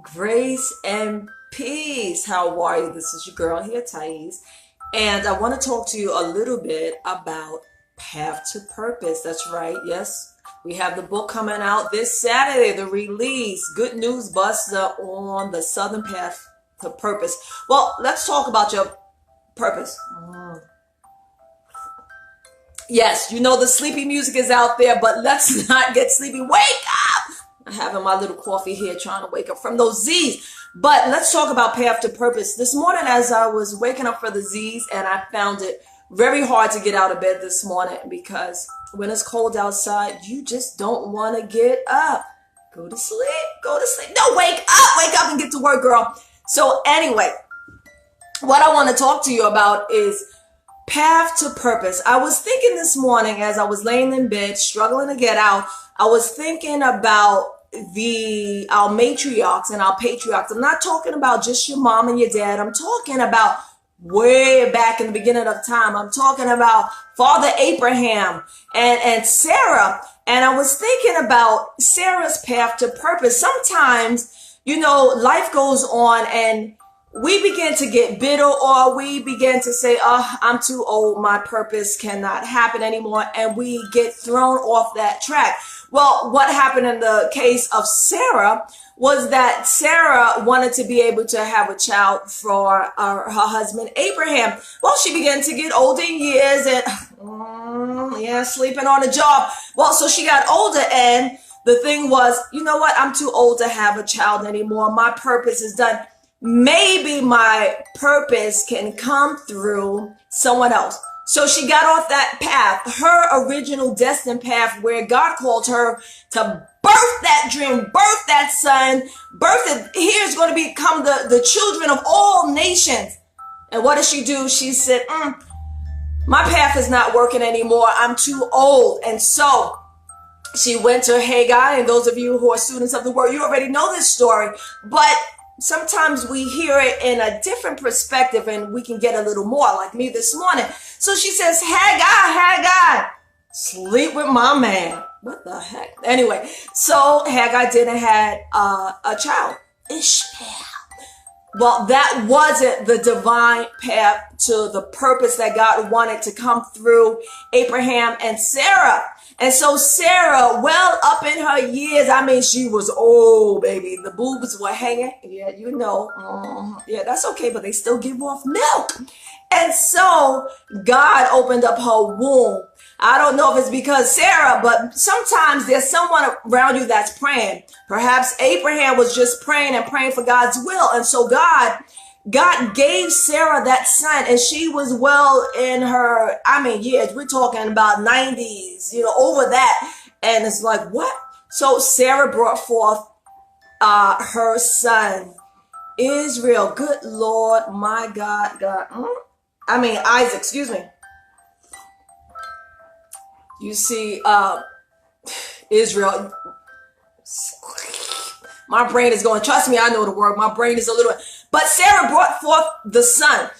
Grace and peace. How are you? This is your girl here, Thais. And I want to talk to you a little bit about Path to Purpose. That's right. Yes, we have the book coming out this Saturday, the release. Good News Buster on the Southern Path to Purpose. Well, let's talk about your purpose. Yes, you know the sleepy music is out there, but let's not get sleepy. Wake up! I'm having my little coffee here trying to wake up from those Z's. But let's talk about Path to Purpose. This morning as I was waking up for the Z's, and I found it very hard to get out of bed this morning because when it's cold outside, you just don't want to get up. Go to sleep, go to sleep. No, wake up and get to work, girl. So anyway, what I want to talk to you about is Path to Purpose. I was thinking this morning as I was laying in bed, struggling to get out, I was thinking about our matriarchs and our patriarchs. I'm not talking about just your mom and your dad. I'm talking about way back in the beginning of time. I'm talking about Father Abraham and Sarah. And I was thinking about Sarah's path to purpose. Sometimes, life goes on and we begin to get bitter, or we begin to say, oh, I'm too old. My purpose cannot happen anymore. And we get thrown off that track. Well, what happened in the case of Sarah was that Sarah wanted to be able to have a child for her husband, Abraham. Well, she began to get older in years and, sleeping on the job. Well, so she got older, and the thing was, you know what? I'm too old to have a child anymore. My purpose is done. Maybe my purpose can come through someone else. So she got off that path, her original destined path where God called her to birth that dream, birth that son, birth it. Here's going to become the children of all nations. And what did she do? She said, my path is not working anymore. I'm too old. And so she went to Haggai, and those of you who are students of the word, you already know this story, but sometimes we hear it in a different perspective and we can get a little more, like me this morning. So she says, Haggai, sleep with my man. What the heck? Anyway, so Haggai didn't have a child, Ishmael. Well, that wasn't the divine path to the purpose that God wanted to come through Abraham and Sarah. And so Sarah, well up in her years, she was old, baby. The boobs were hanging. Yeah, Yeah, that's okay, but they still give off milk. And so God opened up her womb. I don't know if it's because Sarah, but sometimes there's someone around you that's praying. Perhaps Abraham was just praying and praying for God's will. And so God gave Sarah that son, and she was well in her, years. We're talking about 90s, over that. And it's like, what? So Sarah brought forth her son, Israel. Good Lord, my God. Isaac, excuse me. You see, Israel. My brain is going, trust me, I know the word. My brain is a little, but Sarah brought forth the son,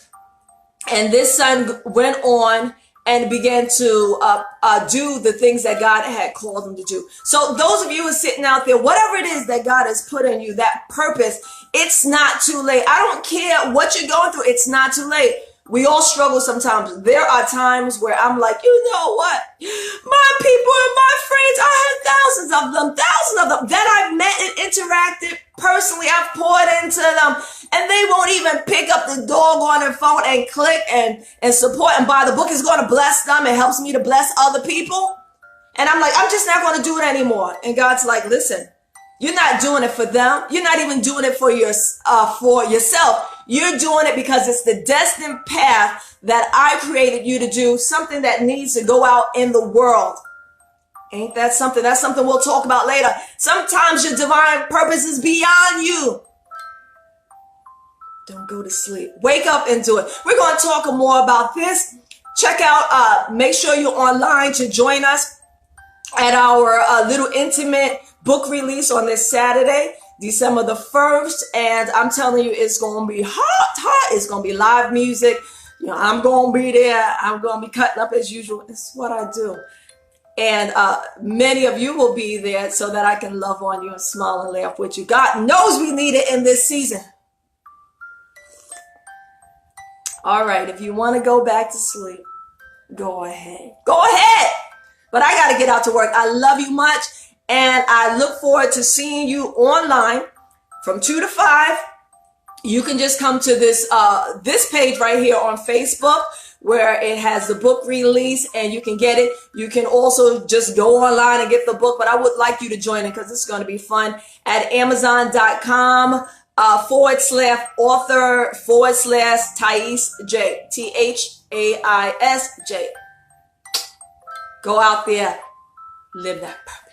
and this son went on and began to do the things that God had called him to do. So those of you who are sitting out there, whatever it is that God has put in you, that purpose, it's not too late. I don't care what you're going through. It's not too late. We all struggle sometimes. There are times where I'm like, you know what? My people and my friends, I have thousands of them that I've met and interacted personally. I've poured into them, and they won't even pick up the doggone phone and click and support and buy the book. Is going to bless them. It helps me to bless other people. And I'm like, I'm just not going to do it anymore. And God's like, listen, you're not doing it for them. You're not even doing it for yourself. You're doing it because it's the destined path that I created you to do, something that needs to go out in the world. Ain't that something? That's something we'll talk about later. Sometimes your divine purpose is beyond you. Don't go to sleep. Wake up and do it. We're going to talk more about this. Check out, make sure you're online to join us at our little intimate book release on this Saturday, December the 1st. And I'm telling you, it's going to be hot. It's going to be live music. I'm going to be there. I'm going to be cutting up as usual. It's what I do. And many of you will be there so that I can love on you and smile and laugh with you. God knows we need it in this season. All right, if you want to go back to sleep, go ahead. Go ahead. But I got to get out to work. I love you much. And I look forward to seeing you online from 2 to 5. You can just come to this page right here on Facebook where it has the book release and you can get it. You can also just go online and get the book, but I would like you to join it because it's going to be fun at Amazon.com /author /Thais J. THAISJ. Go out there, live that purpose.